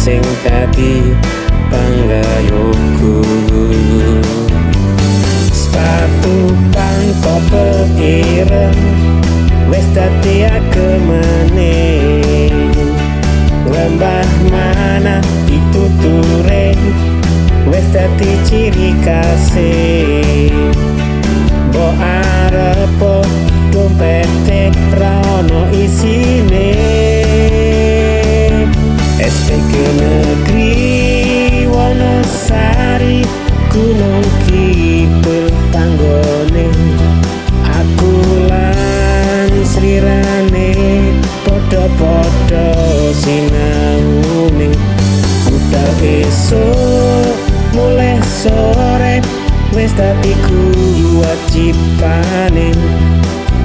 sing dadi panggayuku. Sepatu pangko ireng wis dadi agemane, lembah mana dituture wis dadi ciri kasih. Mbok arep dompete ra ono isine, SPK Negeri Wonosari Gunung Kidul panggone. Aku lan slirane padha-padha sinaune. Budal esuk mulih sore wis dadi kewajibane,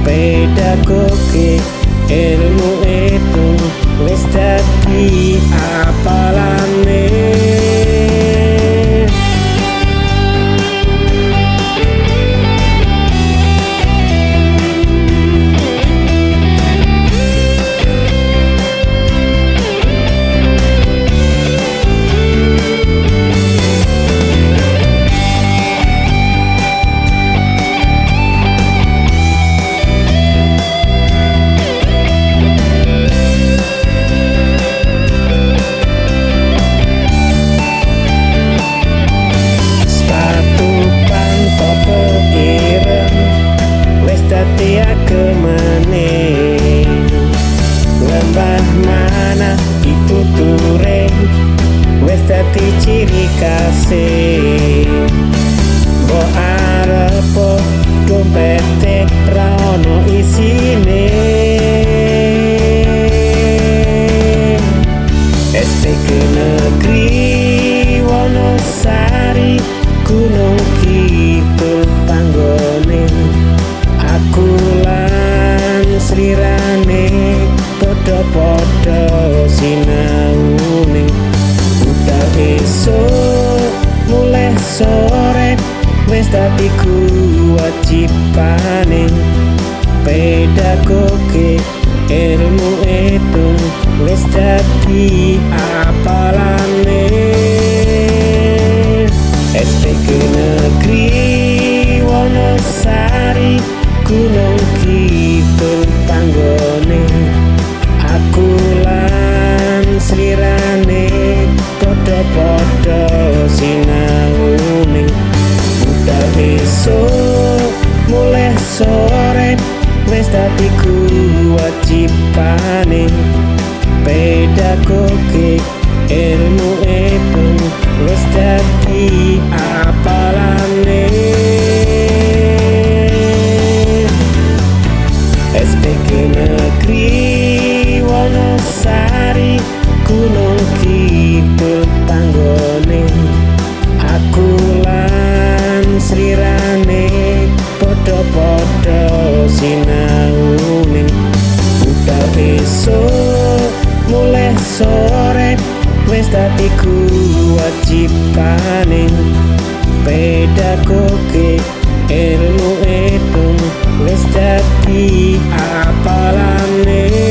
pedagoge ilmu itu wis dadi apalane. Lembah mana dituture wis dadi ciri kasih. Mbok arep dompete ra ono isine, SPK Negeri Wonosari Gunung Kidul panggone. Aku lan slirane padha-padha sinaune. Budal esuk mulih sore wis dadi kewajibane, pedagoge ilmu itu wis dadi apalane. SPK Negeri Wonosari Gunung Kidul panggone. Aku lan slirane padha-padha sinaune. Budal esuk mulih sore wis dadi kewajibane, pedagoge ilmu itu wis dadi apalane. SPK Negeri Wonosari Gunung Kidul panggone. Aku lan slirane padha-padha sinaune. Budal esuk mulih sore wis dadi kewajibane, pedagoge ilmu itu wis dadi apalane.